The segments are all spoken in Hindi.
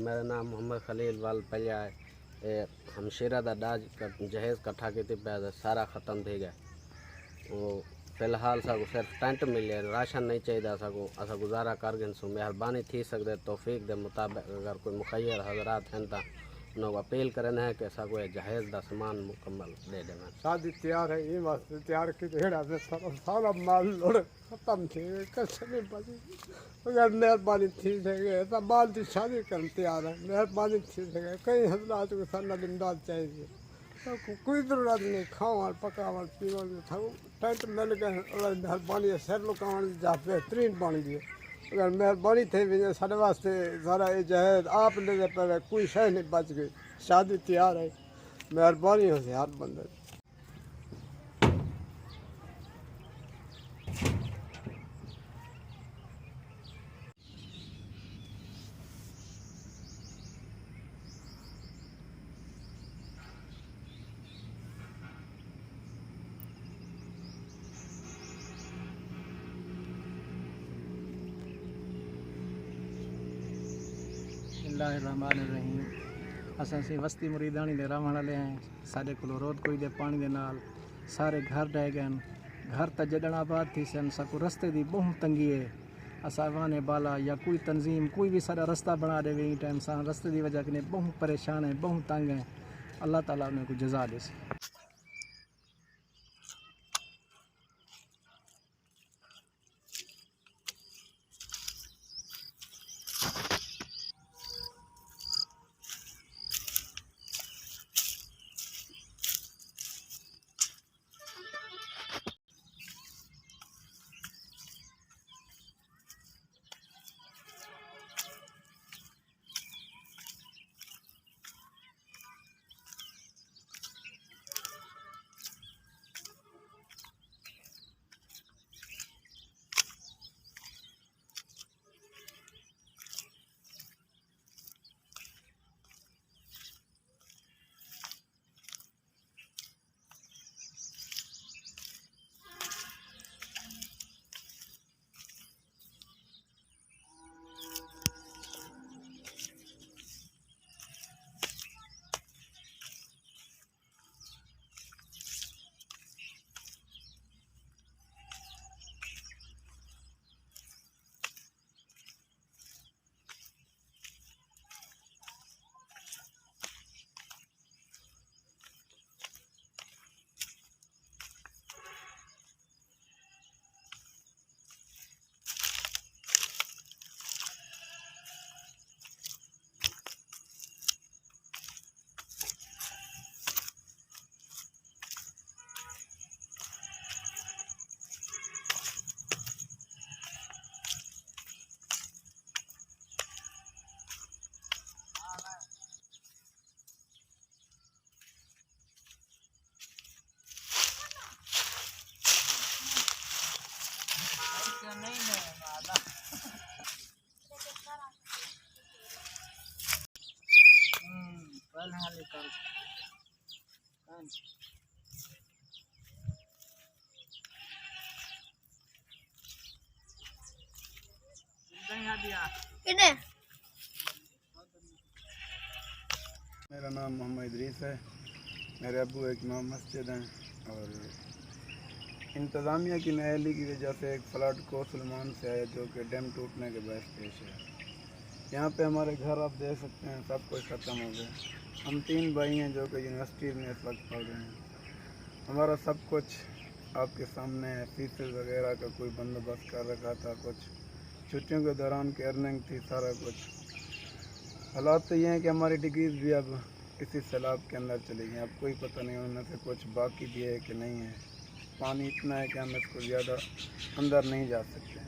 मेरा नाम मोहम्मद खलील वाल पलिया है। हमशेरा दा डाज जहेज़ कट्ठा किते पे सारा ख़त्म थी गया। वो फ़िलहाल सागो सिर्फ टेंट मिले, राशन नहीं चाहिए सागो असा गुजारा कर गए सो मेहरबानी थी सकते तौफीक दे मुताबिक अगर कोई मुखैर हजरात हैं तो उन्होंने अपील करना है कि सागो जहेज़ दा सामान मुकम्मल दे देना। शादी तैयार है, ये वास्ते तैयार की हेड़ा में सारा माल लोड़ खत्म थी कैसे नहीं बची। अगर मेहरबानी थी सके तो माल की शादी करने तैयार है, मेहरबानी थी सके कई हजरात को सारा इमदाद चाहिए तो कोई ज़रूरत नहीं खावन पकावन पीवन टेंट मिल गए। अगर मेहरबानी सिर लुकावन जा बेहतरीन बन गई। अगर मेहरबानी थी वजे साढ़े वास्ते सारा ये जहेज आप ले पे कोई शह नहीं बच गई। शादी तैयार है, मेहरबानी हो हर बंदे। बिस्मिल्लाहिर्रहमानिर्रहीम। असां वस्ती मुरीदानी दे रहण वाले हैं। साढ़े को रोद कोई दे पानी दे नाल सारे घर रह गए। घर तो जडण आबाद थी सन सको रस्ते की बहुत तंगी है। असा वाने बाला या कोई तंजीम कोई भी सारा रास्ता बना दे वी टाइम सा रस्ते की वजह कने बहुत परेशान है, बहुत तंग है। अल्लाह ताला उन्हें को जज़ा दे। मेरा नाम मोहम्मद इदरीस है। मेरे अब्बू एक इमाम मस्जिद हैं और इंतज़ामिया की नाअहली की वजह से एक फ्लड को सलमान से आया जो कि डैम टूटने के बायस पेश है। यहाँ पे हमारे घर आप देख सकते हैं सब कुछ ख़त्म हो गया। हम 3 भाई हैं जो कि यूनिवर्सिटी में इस वक्त पढ़ रहे हैं। हमारा सब कुछ आपके सामने है। फीसेस वगैरह का कोई बंदोबस्त कर रखा था, कुछ छुट्टियों के दौरान की अर्निंग थी, सारा कुछ। हालात तो ये हैं कि हमारी डिग्रीज भी अब इसी सैलाब के अंदर चली गई। अब कोई पता नहीं उनमें से कुछ बाकी भी है कि नहीं है। पानी इतना है कि हम इसको ज़्यादा अंदर नहीं जा सकते।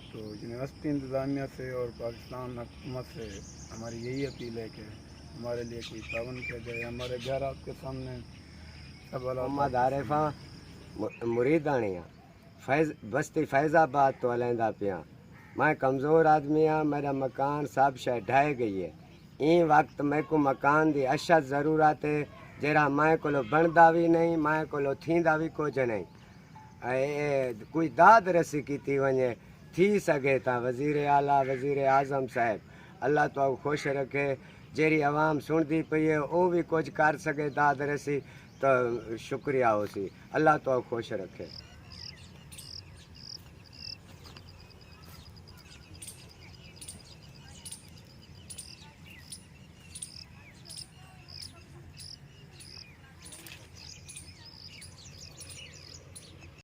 तो यूनिवर्सिटी इंतज़ामिया से और पाकिस्तान हुकूमत से हमारी यही अपील है कि हमारे लिए कोई तावन किया जाए। हमारे घर आपके सामने सब मोहम्मद आरिफा मुरीदानी बस्ती फैज़ाबाद तो अलहदा पिया। मैं कमज़ोर आदमी हाँ, मेरा मकान सब शह ढह गई है। इन वक्त मैं को मकान की अशद ज़रूरत है जरा मैं को बनता भी नहीं, मैं को थींदा भी कुछ नहीं। कोई दाद रसी की वजे थी सके था। वज़ीर आला वज़ीर आज़म साहब अल्लाह तो खुश रखे। जेरी आवाम सुनती पई है वो भी कुछ कर सके दादरे सी तो शुक्रिया हो सी। अल्लाह तो खुश रखे।